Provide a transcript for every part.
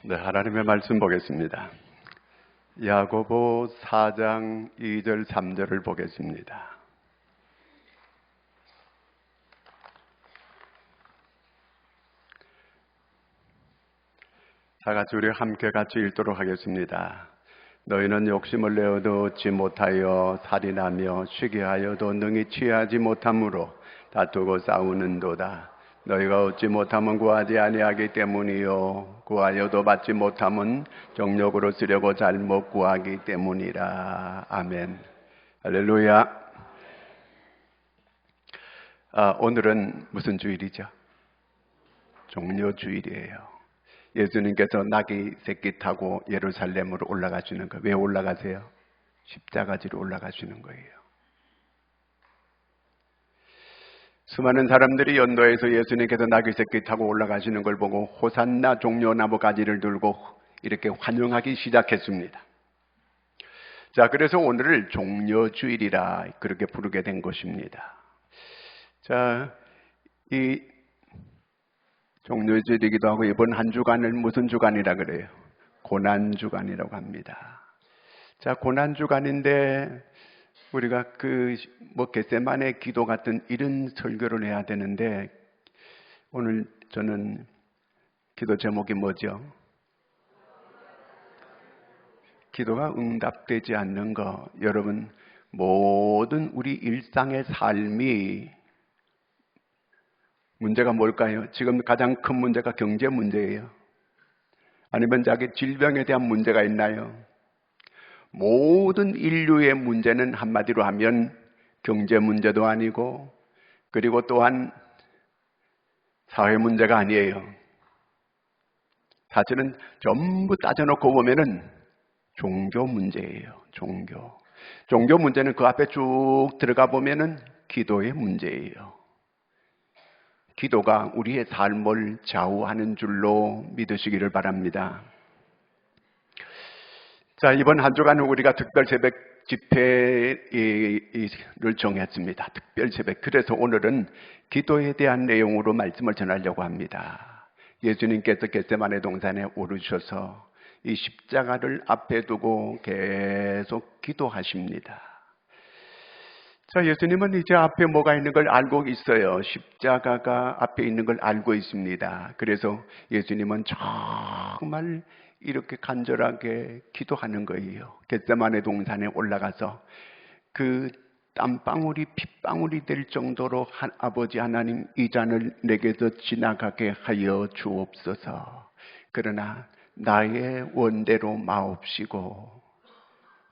네, 하나님의 말씀 보겠습니다. 야고보 4장 2절 3절을 보겠습니다. 다 같이 우리 함께 같이 읽도록 하겠습니다. 너희는 욕심을 내어도 얻지 못하여 살인하며 시기하여도 능히 취하지 못함으로 다투고 싸우는도다. 너희가 얻지 못하면 구하지 아니하기 때문이요 구하여도 받지 못하면 정욕으로 쓰려고 잘못 구하기 때문이라. 아멘. 할렐루야. 오늘은 무슨 주일이죠? 종려주일이에요. 예수님께서 나귀 새끼 타고 예루살렘으로 올라가시는 거예요. 왜 올라가세요? 십자가지로 올라가시는 거예요. 수많은 사람들이 연도에서 예수님께서 나귀 새끼 타고 올라가시는 걸 보고 호산나 종려나무 가지를 들고 이렇게 환영하기 시작했습니다. 자, 그래서 오늘을 종려주일이라 그렇게 부르게 된 것입니다. 자, 이 종려주일이기도 하고 이번 한 주간을 무슨 주간이라 그래요? 고난주간이라고 합니다. 자, 고난주간인데 우리가 겟세마네 기도 같은 이런 설교를 해야 되는데 오늘 저는 기도 제목이 뭐죠? 기도가 응답되지 않는 거. 여러분, 모든 우리 일상의 삶이 문제가 뭘까요? 지금 가장 큰 문제가 경제 문제예요. 아니면 자기 질병에 대한 문제가 있나요? 모든 인류의 문제는 한마디로 하면 경제 문제도 아니고 그리고 또한 사회 문제가 아니에요. 사실은 전부 따져놓고 보면은 종교 문제예요. 종교 문제는 그 앞에 쭉 들어가 보면은 기도의 문제예요. 기도가 우리의 삶을 좌우하는 줄로 믿으시기를 바랍니다. 자, 이번 한 주간은 우리가 특별 새벽 집회를 정했습니다. 특별 새벽. 그래서 오늘은 기도에 대한 내용으로 말씀을 전하려고 합니다. 예수님께서 겟세마네 동산에 오르셔서 이 십자가를 앞에 두고 계속 기도하십니다. 자, 예수님은 이제 앞에 뭐가 있는 걸 알고 있어요. 십자가가 앞에 있는 걸 알고 있습니다. 그래서 예수님은 정말 이렇게 간절하게 기도하는 거예요. 겟세마네 동산에 올라가서 그 땀방울이 핏방울이 될 정도로 아버지 하나님, 이 잔을 내게서 지나가게 하여 주옵소서. 그러나 나의 원대로 마옵시고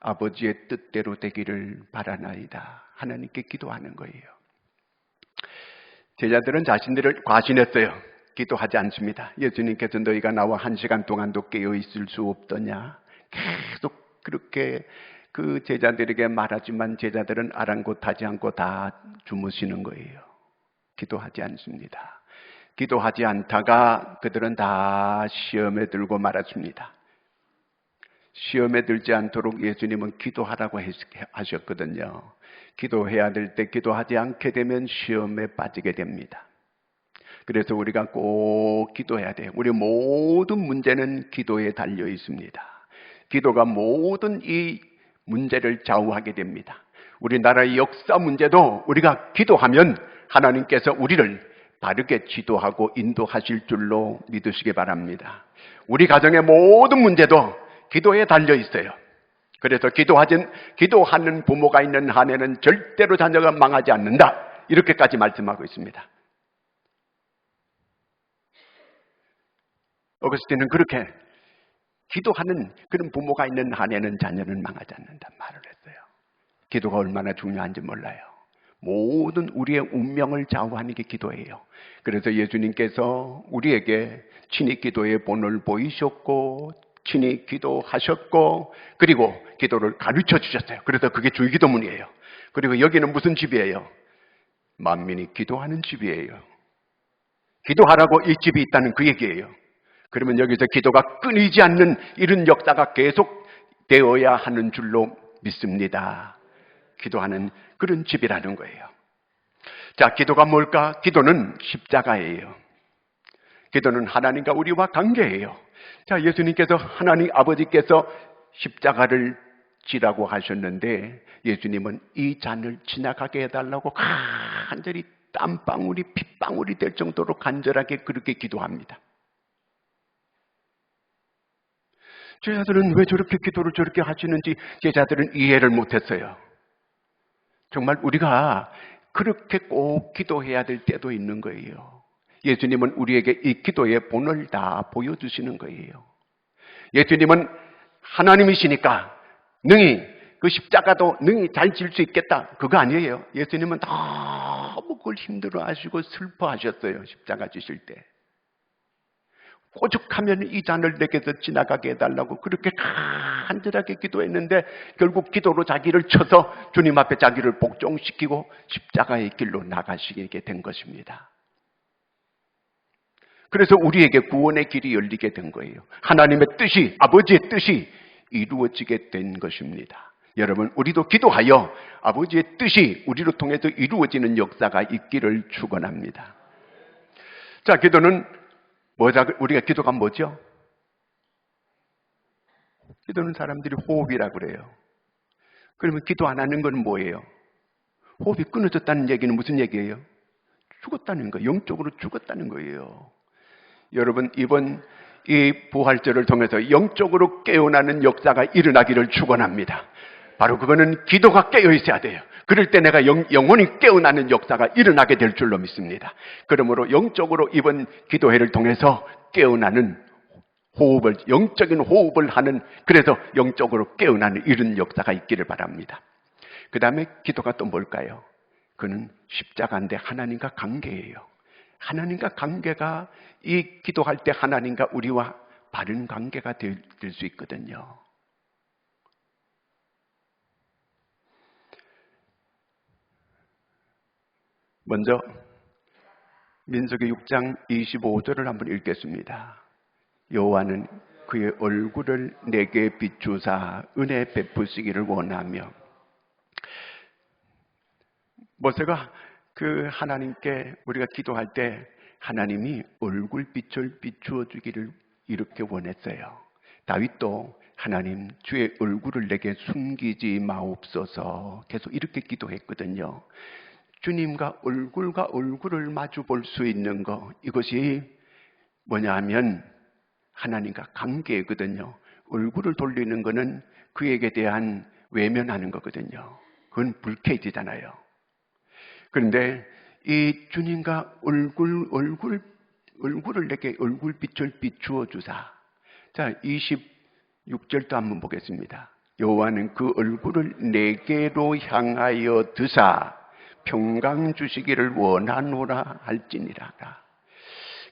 아버지의 뜻대로 되기를 바라나이다. 하나님께 기도하는 거예요. 제자들은 자신들을 과신했어요. 기도하지 않습니다. 예수님께서 너희가 나와 1시간 동안도 깨어 있을 수 없더냐. 계속 그렇게 그 제자들에게 말하지만 제자들은 아랑곳하지 않고 다 주무시는 거예요. 기도하지 않습니다. 기도하지 않다가 그들은 다 시험에 들고 말았습니다. 시험에 들지 않도록 예수님은 기도하라고 하셨거든요. 기도해야 될 때 기도하지 않게 되면 시험에 빠지게 됩니다. 그래서 우리가 꼭 기도해야 돼요. 우리 모든 문제는 기도에 달려 있습니다. 기도가 모든 이 문제를 좌우하게 됩니다. 우리나라의 역사 문제도 우리가 기도하면 하나님께서 우리를 바르게 지도하고 인도하실 줄로 믿으시기 바랍니다. 우리 가정의 모든 문제도 기도에 달려 있어요. 그래서 기도하는 부모가 있는 한에는 절대로 자녀가 망하지 않는다. 이렇게까지 말씀하고 있습니다. 어거스틴은 그렇게 기도하는 그런 부모가 있는 한에는 자녀는 망하지 않는다 말을 했어요. 기도가 얼마나 중요한지 몰라요. 모든 우리의 운명을 좌우하는 게 기도예요. 그래서 예수님께서 우리에게 친히 기도의 본을 보이셨고 친히 기도하셨고 그리고 기도를 가르쳐 주셨어요. 그래서 그게 주기도문이에요. 그리고 여기는 무슨 집이에요? 만민이 기도하는 집이에요. 기도하라고 이 집이 있다는 그 얘기예요. 그러면 여기서 기도가 끊이지 않는 이런 역사가 계속 되어야 하는 줄로 믿습니다. 기도하는 그런 집이라는 거예요. 자, 기도가 뭘까? 기도는 십자가예요. 기도는 하나님과 우리와 관계예요. 자, 예수님께서 하나님 아버지께서 십자가를 지라고 하셨는데 예수님은 이 잔을 지나가게 해달라고 간절히 땀방울이 핏방울이 될 정도로 간절하게 그렇게 기도합니다. 제자들은 왜 저렇게 기도를 저렇게 하시는지 제자들은 이해를 못했어요. 정말 우리가 그렇게 꼭 기도해야 될 때도 있는 거예요. 예수님은 우리에게 이 기도의 본을 다 보여주시는 거예요. 예수님은 하나님이시니까 능히 그 십자가도 능히 잘 질 수 있겠다. 그거 아니에요. 예수님은 너무 그걸 힘들어하시고 슬퍼하셨어요. 십자가 지실 때. 오죽하면 이 잔을 내게서 지나가게 해달라고 그렇게 간절하게 기도했는데 결국 기도로 자기를 쳐서 주님 앞에 자기를 복종시키고 십자가의 길로 나가시게 된 것입니다. 그래서 우리에게 구원의 길이 열리게 된 거예요. 하나님의 뜻이, 아버지의 뜻이 이루어지게 된 것입니다. 여러분, 우리도 기도하여 아버지의 뜻이 우리로 통해서 이루어지는 역사가 있기를 축원합니다. 자, 기도는 우리가 기도가 뭐죠? 기도는 사람들이 호흡이라고 그래요. 그러면 기도 안 하는 건 뭐예요? 호흡이 끊어졌다는 얘기는 무슨 얘기예요? 죽었다는 거예요. 영적으로 죽었다는 거예요. 여러분, 이번 이 부활절을 통해서 영적으로 깨어나는 역사가 일어나기를 축원합니다. 바로 그거는 기도가 깨어 있어야 돼요. 그럴 때 내가 영혼이 깨어나는 역사가 일어나게 될 줄로 믿습니다. 그러므로 영적으로 이번 기도회를 통해서 깨어나는 호흡을, 영적인 호흡을 하는, 그래서 영적으로 깨어나는 이런 역사가 있기를 바랍니다. 그 다음에 기도가 또 뭘까요? 그는 십자가인데 하나님과 관계예요. 하나님과 관계가 이 기도할 때 하나님과 우리와 바른 관계가 될 수 있거든요. 먼저 민수기 6장 25절을 한번 읽겠습니다. 여호와는 그의 얼굴을 내게 비추사 은혜 베푸시기를 원하며. 모세가 그 하나님께 우리가 기도할 때 하나님이 얼굴빛을 비추어 주기를 이렇게 원했어요. 다윗도 하나님 주의 얼굴을 내게 숨기지 마옵소서 계속 이렇게 기도했거든요. 주님과 얼굴을 마주 볼 수 있는 것, 이것이 뭐냐 하면 하나님과 관계거든요. 얼굴을 돌리는 것은 그에게 대한 외면하는 거거든요. 그건 불쾌지잖아요. 그런데 이 주님과 얼굴을 내게 얼굴빛을 비추어 주사. 자, 26절도 한번 보겠습니다. 여호와는 그 얼굴을 내게로 향하여 드사 평강 주시기를 원하노라 할지니라.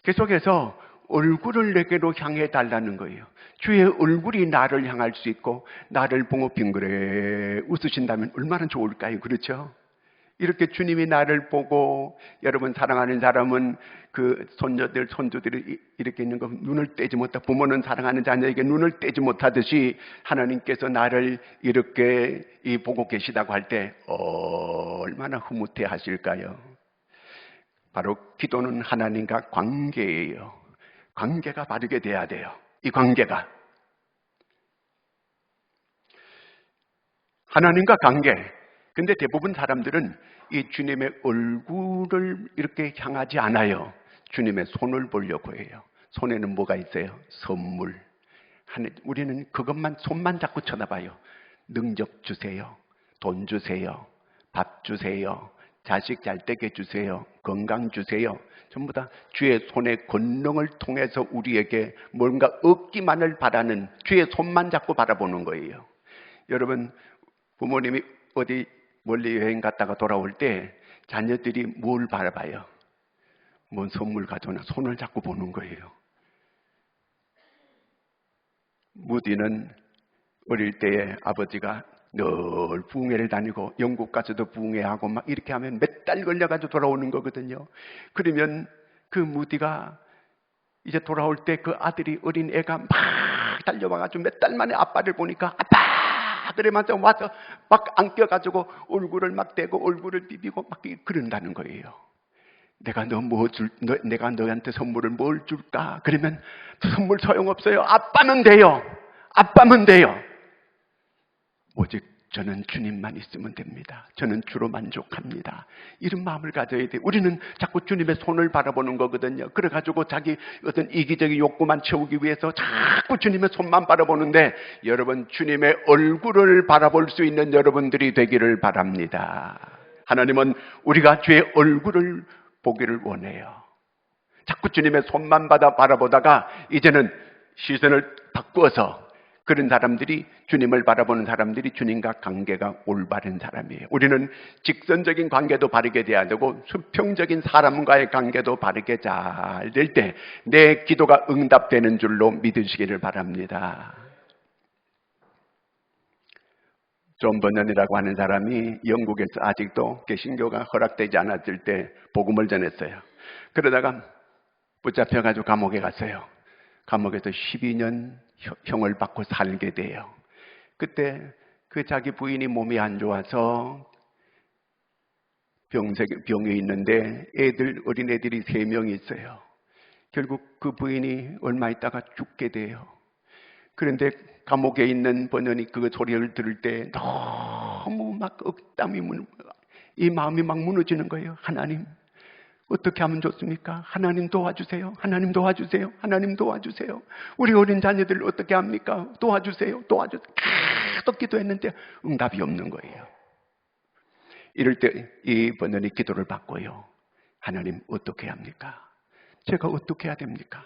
계속해서 얼굴을 내게로 향해 달라는 거예요. 주의 얼굴이 나를 향할 수 있고 나를 보고 빙그레 웃으신다면 얼마나 좋을까요? 그렇죠? 이렇게 주님이 나를 보고, 여러분 사랑하는 사람은 그 손녀들, 손주들이 이렇게 있는 거 눈을 떼지 못하, 부모는 사랑하는 자녀에게 눈을 떼지 못하듯이 하나님께서 나를 이렇게 보고 계시다고 할 때 얼마나 흐뭇해 하실까요? 바로 기도는 하나님과 관계예요. 관계가 바르게 돼야 돼요. 이 관계가 하나님과 관계. 근데 대부분 사람들은 이 주님의 얼굴을 이렇게 향하지 않아요. 주님의 손을 보려고 해요. 손에는 뭐가 있어요? 선물. 우리는 그것만, 손만 자꾸 쳐다봐요. 능력 주세요. 돈 주세요. 밥 주세요. 자식 잘 되게 주세요. 건강 주세요. 전부 다 주의 손의 권능을 통해서 우리에게 뭔가 얻기만을 바라는, 주의 손만 자꾸 바라보는 거예요. 여러분, 부모님이 어디 멀리 여행 갔다가 돌아올 때 자녀들이 뭘 바라봐요? 뭔 선물 가져오나 손을 자꾸 보는 거예요. 무디는 어릴 때에 아버지가 늘 부흥회를 다니고 영국 가서도 부흥회하고 막 이렇게 하면 몇 달 걸려가지고 돌아오는 거거든요. 그러면 그 무디가 이제 돌아올 때 그 아들이, 어린 애가 막 달려와가지고 몇 달 만에 아빠를 보니까 아빠! 그러면서 와서 막 안겨가지고 얼굴을 막 대고 얼굴을 비비고 막 그런다는 거예요. 내가 너한테 선물을 뭘 줄까? 그러면 선물 소용없어요. 아빠면 돼요. 아빠면 돼요. 오직 저는 주님만 있으면 됩니다. 저는 주로 만족합니다. 이런 마음을 가져야 돼요. 우리는 자꾸 주님의 손을 바라보는 거거든요. 그래가지고 자기 어떤 이기적인 욕구만 채우기 위해서 자꾸 주님의 손만 바라보는데, 여러분, 주님의 얼굴을 바라볼 수 있는 여러분들이 되기를 바랍니다. 하나님은 우리가 주의 얼굴을 보기를 원해요. 자꾸 주님의 손만 바라보다가 이제는 시선을 바꾸어서 그런 사람들이, 주님을 바라보는 사람들이 주님과 관계가 올바른 사람이에요. 우리는 직선적인 관계도 바르게 돼야 되고 수평적인 사람과의 관계도 바르게 잘 될 때 내 기도가 응답되는 줄로 믿으시기를 바랍니다. 존 버넌이라고 하는 사람이 영국에서 아직도 개신교가 허락되지 않았을 때 복음을 전했어요. 그러다가 붙잡혀가지고 감옥에 갔어요. 감옥에서 12년 형을 받고 살게 돼요. 그때 그 자기 부인이 몸이 안 좋아서 병에 있는데 어린애들이 3명이 있어요. 결국 그 부인이 얼마 있다가 죽게 돼요. 그런데 감옥에 있는 버넌이 그 소리를 들을 때 너무 막 이 마음이 막 무너지는 거예요. 하나님, 어떻게 하면 좋습니까? 하나님 도와주세요. 하나님 도와주세요. 하나님 도와주세요. 우리 어린 자녀들 어떻게 합니까? 도와주세요. 도와주세요. 계속 기도했는데 응답이 없는 거예요. 이럴 때 이 버넌이 기도를 받고요. 하나님, 어떻게 합니까? 제가 어떻게 해야 됩니까?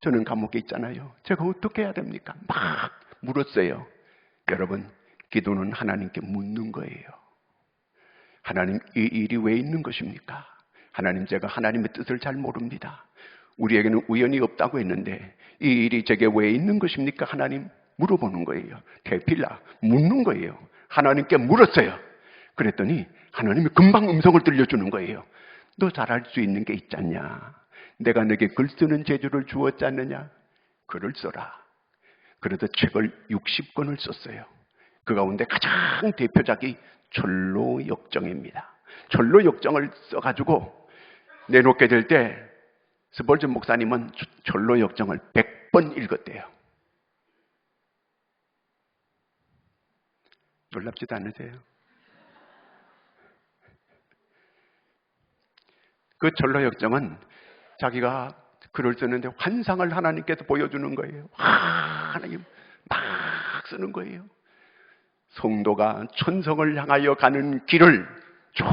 저는 감옥에 있잖아요. 제가 어떻게 해야 됩니까? 막 물었어요. 여러분, 기도는 하나님께 묻는 거예요. 하나님, 이 일이 왜 있는 것입니까? 하나님, 제가 하나님의 뜻을 잘 모릅니다. 우리에게는 우연이 없다고 했는데 이 일이 제게 왜 있는 것입니까? 하나님, 물어보는 거예요. 대필라, 묻는 거예요. 하나님께 물었어요. 그랬더니 하나님이 금방 음성을 들려주는 거예요. 너 잘할 수 있는 게 있잖냐? 내가 너에게 글 쓰는 재주를 주었지 않느냐? 글을 써라. 그래서 책을 60권을 썼어요. 그 가운데 가장 대표작이 철로역정입니다. 철로역정을 써가지고 내놓게 될 때 스펄전 목사님은 철로역정을 100번 읽었대요. 놀랍지도 않으세요? 그 철로역정은 자기가 글을 쓰는데 환상을 하나님께서 보여주는 거예요. 하나님 막 쓰는 거예요. 성도가 천성을 향하여 가는 길을 쭉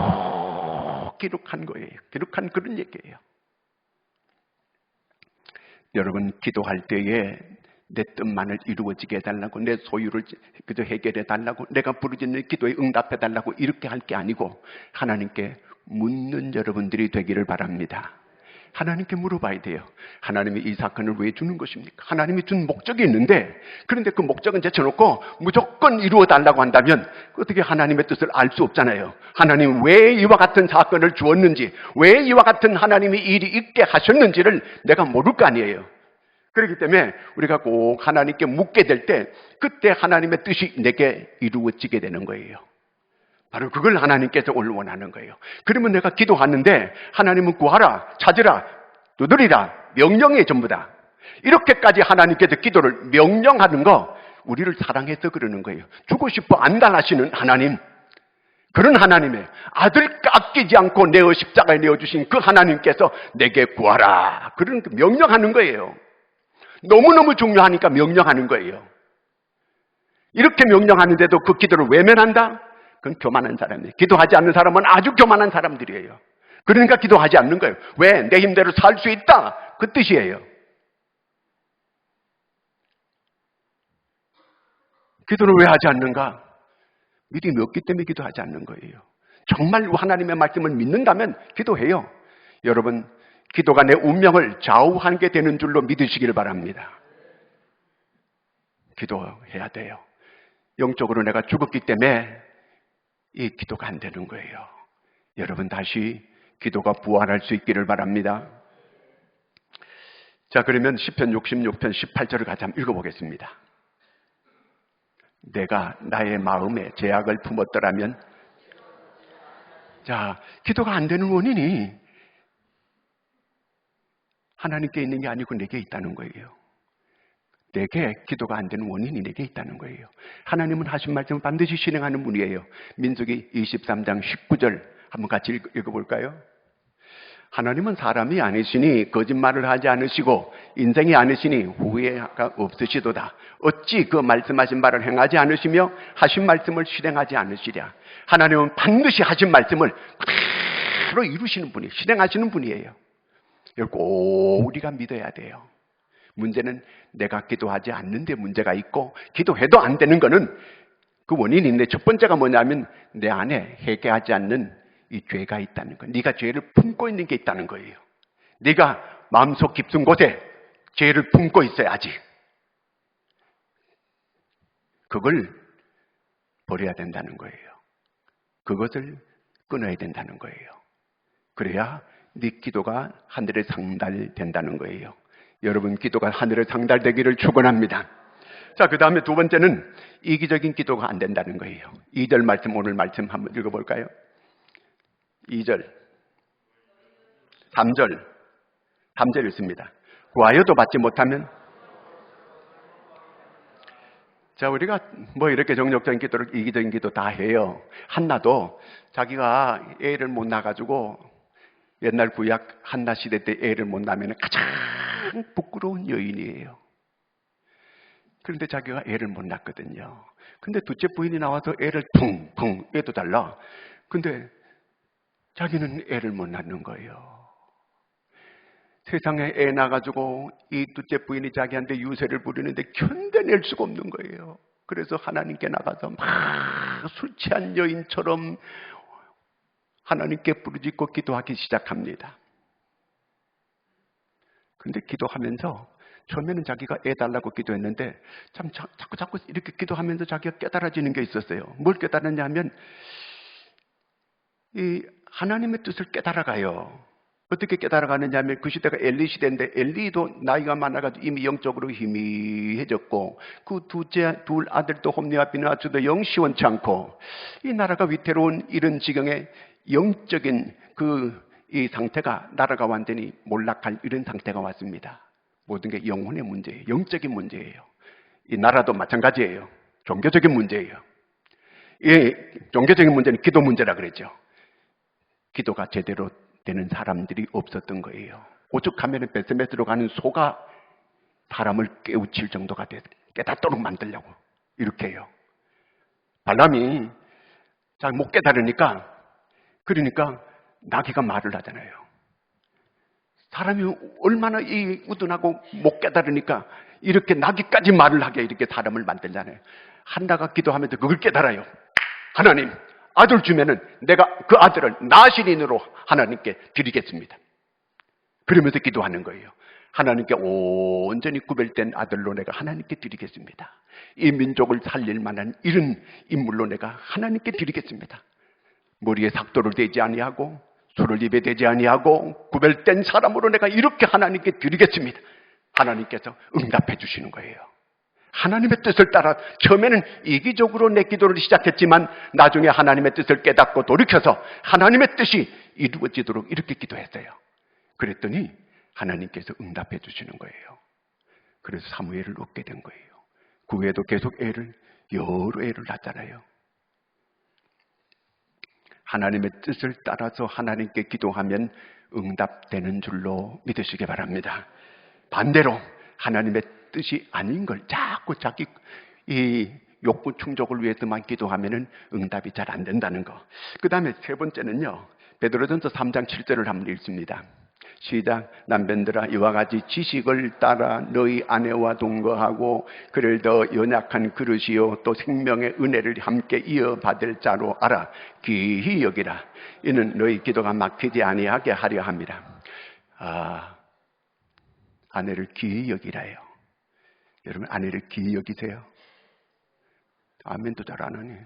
기록한 거예요. 기록한 그런 얘기예요. 여러분, 기도할 때에 내 뜻만을 이루어지게 해달라고, 내 소유를 그저 해결해 달라고, 내가 부르짖는 기도에 응답해 달라고 이렇게 할 게 아니고 하나님께 묻는 여러분들이 되기를 바랍니다. 하나님께 물어봐야 돼요. 하나님이 이 사건을 왜 주는 것입니까? 하나님이 준 목적이 있는데, 그런데 그 목적은 제쳐놓고 무조건 이루어 달라고 한다면 어떻게 하나님의 뜻을 알 수 없잖아요. 하나님 왜 이와 같은 사건을 주었는지, 왜 이와 같은 하나님이 일이 있게 하셨는지를 내가 모를 거 아니에요. 그렇기 때문에 우리가 꼭 하나님께 묻게 될 때 그때 하나님의 뜻이 내게 이루어지게 되는 거예요. 바로 그걸 하나님께서 원하는 거예요. 그러면 내가 기도하는데 하나님은 구하라, 찾으라, 두드리라, 명령이 전부 다. 이렇게까지 하나님께서 기도를 명령하는 거, 우리를 사랑해서 그러는 거예요. 주고 싶어 안달하시는 하나님, 그런 하나님의 아들 아끼지 않고 내어 십자가에 내어주신 그 하나님께서 내게 구하라, 그런 명령하는 거예요. 너무너무 중요하니까 명령하는 거예요. 이렇게 명령하는데도 그 기도를 외면한다? 그건 교만한 사람이에요. 기도하지 않는 사람은 아주 교만한 사람들이에요. 그러니까 기도하지 않는 거예요. 왜? 내 힘대로 살 수 있다, 그 뜻이에요. 기도를 왜 하지 않는가? 믿음이 없기 때문에 기도하지 않는 거예요. 정말 하나님의 말씀을 믿는다면 기도해요. 여러분, 기도가 내 운명을 좌우하게 되는 줄로 믿으시기를 바랍니다. 기도해야 돼요. 영적으로 내가 죽었기 때문에 이 기도가 안 되는 거예요. 여러분, 다시 기도가 부활할 수 있기를 바랍니다. 자, 그러면 시편 66편 18절을 같이 한번 읽어보겠습니다. 내가 나의 마음에 죄악을 품었더라면. 자, 기도가 안 되는 원인이 하나님께 있는 게 아니고 내게 있다는 거예요. 내게 기도가 안 되는 원인이 내게 있다는 거예요. 하나님은 하신 말씀을 반드시 실행하는 분이에요. 민수기 23장 19절 한번 같이 읽어볼까요? 하나님은 사람이 아니시니 거짓말을 하지 않으시고 인생이 아니시니 후회가 없으시도다. 어찌 그 말씀하신 바를 행하지 않으시며 하신 말씀을 실행하지 않으시랴. 하나님은 반드시 하신 말씀을 그대로 이루시는 분이에요. 실행하시는 분이에요. 이걸 꼭 우리가 믿어야 돼요. 문제는 내가 기도하지 않는데 문제가 있고 기도해도 안 되는 거는 그 원인이 있는데 첫 번째가 뭐냐면 내 안에 회개하지 않는 이 죄가 있다는 거예요. 네가 죄를 품고 있는 게 있다는 거예요. 네가 마음속 깊은 곳에 죄를 품고 있어요. 아직. 그걸 버려야 된다는 거예요. 그것을 끊어야 된다는 거예요. 그래야 네 기도가 하늘에 상달된다는 거예요. 여러분 기도가 하늘에 상달되기를 축원합니다. 자, 그 다음에 두 번째는 이기적인 기도가 안 된다는 거예요. 2절 말씀, 오늘 말씀 한번 읽어볼까요? 2절, 3절 있습니다. 구하여도 받지 못하면, 자, 우리가 뭐 이렇게 정력적인 기도를 이기적인 기도 다 해요. 한나도 자기가 애를 못 낳아가지고 옛날 구약 한나 시대 때 애를 못 낳으면 가장 부끄러운 여인이에요. 그런데 자기가 애를 못 낳거든요. 근데 둘째 부인이 나와서 애를 퉁퉁 애도 달라. 근데 자기는 애를 못 낳는 거예요. 세상에 애 낳아가지고 이 둘째 부인이 자기한테 유세를 부리는데 견뎌낼 수가 없는 거예요. 그래서 하나님께 나가서 막 술 취한 여인처럼 하나님께 부르짖고 기도하기 시작합니다. 근데 기도하면서 처음에는 자기가 애 달라고 기도했는데 참 자꾸 이렇게 기도하면서 자기가 깨달아지는 게 있었어요. 뭘 깨달았냐면 이 하나님의 뜻을 깨달아가요. 어떻게 깨달아가느냐 하면 그 시대가 엘리 시대인데 엘리도 나이가 많아가지고 이미 영적으로 희미해졌고 그 둘 아들도 홈리와 비느하스도 영 시원치 않고 이 나라가 위태로운 이런 지경에 영적인 이 상태가 나라가 완전히 몰락할 이런 상태가 왔습니다. 모든 게 영혼의 문제예요. 영적인 문제예요. 이 나라도 마찬가지예요. 종교적인 문제예요. 이 종교적인 문제는 기도 문제라 그랬죠. 기도가 제대로 되는 사람들이 없었던 거예요. 오죽하면 베스메스로 가는 소가 사람을 깨우칠 정도가 깨닫도록 만들려고 이렇게 해요. 발람이 잘 못 깨달으니까 그러니까 나귀가 말을 하잖아요. 사람이 얼마나 우둔하고 못 깨달으니까 이렇게 나귀까지 말을 하게 이렇게 사람을 만들잖아요. 한나가 기도하면서 그걸 깨달아요. 하나님, 아들 주면은 내가 그 아들을 나신인으로 하나님께 드리겠습니다. 그러면서 기도하는 거예요. 하나님께 온전히 구별된 아들로 내가 하나님께 드리겠습니다. 이 민족을 살릴 만한 이런 인물로 내가 하나님께 드리겠습니다. 머리에 삭도를 대지 아니하고 술을 입에 대지 아니하고 구별된 사람으로 내가 이렇게 하나님께 드리겠습니다. 하나님께서 응답해 주시는 거예요. 하나님의 뜻을 따라 처음에는 이기적으로 내 기도를 시작했지만 나중에 하나님의 뜻을 깨닫고 돌이켜서 하나님의 뜻이 이루어지도록 이렇게 기도했어요. 그랬더니 하나님께서 응답해 주시는 거예요. 그래서 사무엘을 얻게 된 거예요. 그 외에도 계속 여러 애를 낳잖아요. 하나님의 뜻을 따라서 하나님께 기도하면 응답되는 줄로 믿으시기 바랍니다. 반대로 하나님의 뜻이 아닌 걸 자꾸 자기 이 욕구 충족을 위해서만 기도하면 응답이 잘 안 된다는 거. 그 다음에 세 번째는요. 베드로전서 3장 7절을 한번 읽습니다. 시작. 남편들아 이와 같이 지식을 따라 너희 아내와 동거하고 그를 더 연약한 그릇이요 또 생명의 은혜를 함께 이어받을 자로 알아 귀히 여기라. 이는 너희 기도가 막히지 아니하게 하려 합니다. 아내를 귀히 여기라요. 여러분 아내를 귀히 여기세요? 아멘도 잘 안 하네.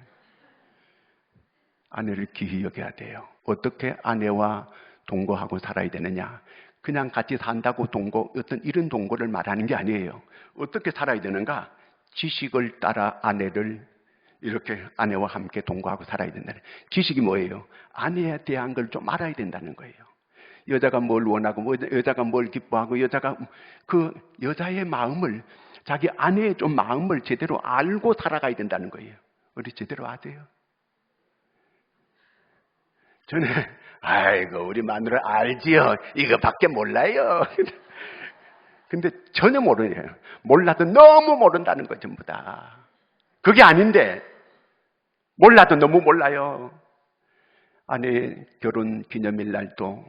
아내를 귀히 여겨야 돼요. 어떻게 아내와 동거하고 살아야 되느냐? 그냥 같이 산다고 어떤 이런 동거를 말하는 게 아니에요. 어떻게 살아야 되는가? 지식을 따라 아내를 이렇게 아내와 함께 동거하고 살아야 된다는. 지식이 뭐예요? 아내에 대한 걸 좀 알아야 된다는 거예요. 여자가 뭘 원하고, 여자가 뭘 기뻐하고, 여자가 그 여자의 마음을, 자기 아내의 좀 마음을 제대로 알고 살아가야 된다는 거예요. 우리 제대로 아세요? 저는 아이고 우리 마누라 알지요. 이거밖에 몰라요. 근데 전혀 모르네요. 몰라도 너무 모른다는 거 전부 다. 그게 아닌데 몰라도 너무 몰라요. 아내 결혼 기념일 날도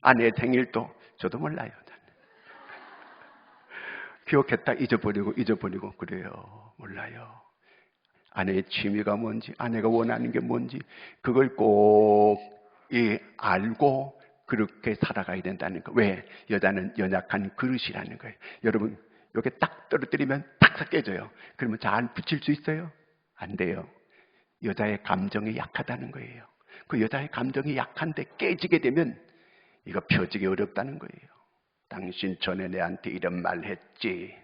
아내 생일도 저도 몰라요. 기억했다 잊어버리고 그래요. 몰라요. 아내의 취미가 뭔지, 아내가 원하는 게 뭔지 그걸 꼭 알고 그렇게 살아가야 된다는 거. 왜? 여자는 연약한 그릇이라는 거예요. 여러분 이렇게 딱 떨어뜨리면 탁 깨져요. 그러면 잘 붙일 수 있어요? 안 돼요. 여자의 감정이 약하다는 거예요. 그 여자의 감정이 약한데 깨지게 되면 이거 펴지기 어렵다는 거예요. 당신 전에 내한테 이런 말 했지.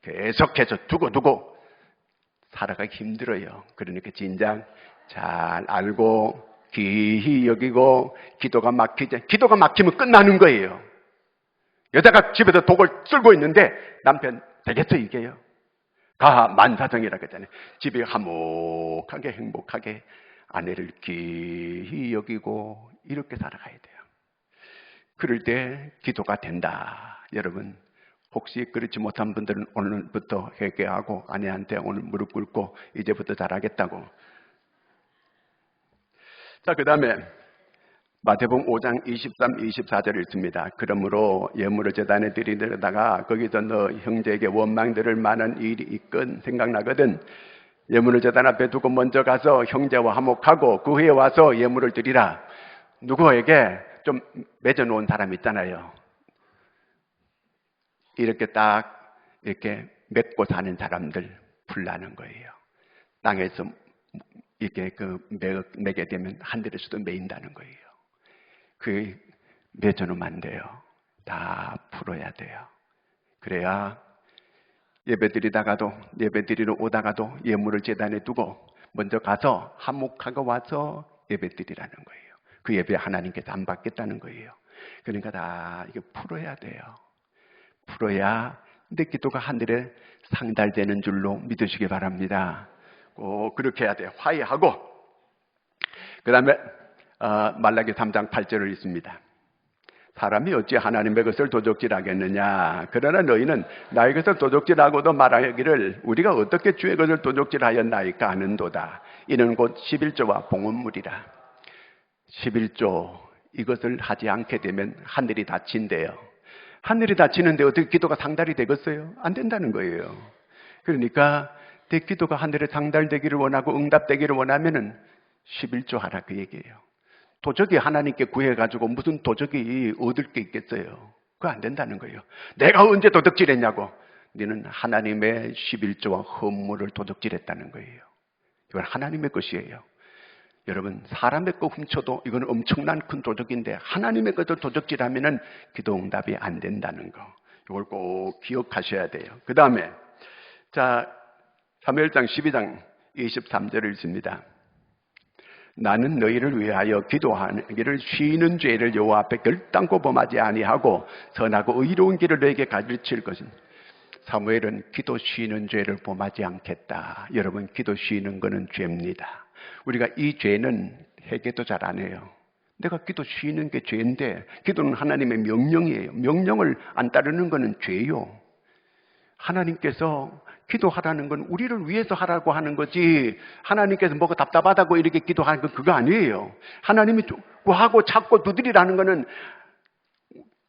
계속해서 두고 살아가기 힘들어요. 그러니까 진작 잘 알고 귀히 여기고 기도가 막히면 끝나는 거예요. 여자가 집에서 독을 쓸고 있는데 남편 되겠어 이게요. 가 만사정이라고 하잖아요. 집에 화목하게 행복하게 아내를 귀히 여기고 이렇게 살아가야 돼요. 그럴 때 기도가 된다. 여러분 혹시 그렇지 못한 분들은 오늘부터 회개하고 아내한테 오늘 무릎 꿇고 이제부터 잘하겠다고. 자, 그 다음에 마태복음 5장 23, 24절을 읽습니다. 그러므로 예물을 제단에 드리려다가 거기서 너 형제에게 원망 들을 만한 일이 있건 생각나거든 예물을 제단 앞에 두고 먼저 가서 형제와 화목하고 그 후에 와서 예물을 드리라. 누구에게 좀 맺어놓은 사람 있잖아요. 이렇게 딱 이렇게 맺고 사는 사람들 풀라는 거예요. 땅에서 이렇게 매게 되면 하늘에서도 매인다는 거예요. 그 맺어놓으면 안 돼요. 다 풀어야 돼요. 그래야 예배드리러 오다가도 예물을 제단에 두고 먼저 가서 화목하고 와서 예배드리라는 거예요. 그 예배 하나님께서 안 받겠다는 거예요. 그러니까 다 이게 풀어야 돼요. 풀어야 내 기도가 하늘에 상달되는 줄로 믿으시기 바랍니다. 꼭 그렇게 해야 돼요. 화해하고. 그 다음에 말라기 3장 8절을 읽습니다. 사람이 어찌 하나님의 것을 도적질하겠느냐. 그러나 너희는 나의 것을 도적질하고도 말하기를 우리가 어떻게 주의 것을 도적질하였나이까 하는도다. 이는 곧 11조와 봉헌물이라. 11조 이것을 하지 않게 되면 하늘이 닫힌대요. 하늘이 닫히는데 어떻게 기도가 상달이 되겠어요? 안 된다는 거예요. 그러니까 내 기도가 하늘에 상달되기를 원하고 응답되기를 원하면은 11조 하라 그 얘기예요. 도적이 하나님께 구해가지고 무슨 도적이 얻을 게 있겠어요? 그거 안 된다는 거예요. 내가 언제 도적질했냐고. 너는 하나님의 11조와 헌물을 도적질했다는 거예요. 이건 하나님의 것이에요. 여러분 사람의 거 훔쳐도 이건 엄청난 큰 도적인데 하나님의 것을 도적질하면은 기도 응답이 안 된다는 거. 이걸 꼭 기억하셔야 돼요. 그 다음에 자 사무엘상 12장 23절을 읽습니다. 나는 너희를 위하여 기도하기를 쉬는 죄를 여호와 앞에 결단코 범하지 아니하고 선하고 의로운 길을 너에게 가르칠 것은 사무엘은 기도 쉬는 죄를 범하지 않겠다. 여러분 기도 쉬는 거는 죄입니다. 우리가 이 죄는 회개도 잘 안 해요. 내가 기도 쉬는 게 죄인데 기도는 하나님의 명령이에요. 명령을 안 따르는 거는 죄요. 하나님께서 기도하라는 건 우리를 위해서 하라고 하는 거지 하나님께서 뭐가 답답하다고 이렇게 기도하는 건 그거 아니에요. 하나님이 구하고 찾고 두드리라는 거는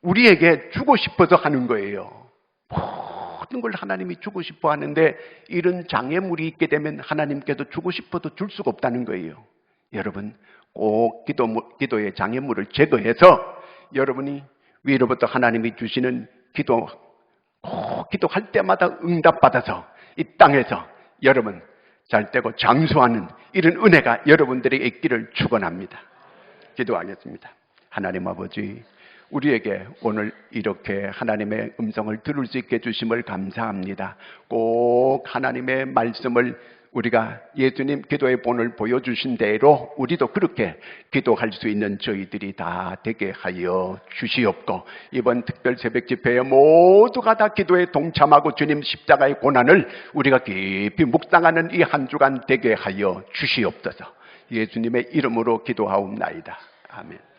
우리에게 주고 싶어서 하는 거예요. 모든 걸 하나님이 주고 싶어 하는데 이런 장애물이 있게 되면 하나님께서 주고 싶어도 줄 수가 없다는 거예요. 여러분 꼭 기도의 장애물을 제거해서 여러분이 위로부터 하나님이 주시는 기도할 때마다 응답받아서 이 땅에서 여러분 잘되고 장수하는 이런 은혜가 여러분들에게 있기를 축원합니다. 기도하겠습니다. 하나님 아버지 우리에게 오늘 이렇게 하나님의 음성을 들을 수 있게 해주심을 감사합니다. 꼭 하나님의 말씀을 우리가 예수님 기도의 본을 보여주신 대로 우리도 그렇게 기도할 수 있는 저희들이 다 되게 하여 주시옵고, 이번 특별 새벽 집회에 모두가 다 기도에 동참하고 주님 십자가의 고난을 우리가 깊이 묵상하는 이 한 주간 되게 하여 주시옵소서. 예수님의 이름으로 기도하옵나이다. 아멘.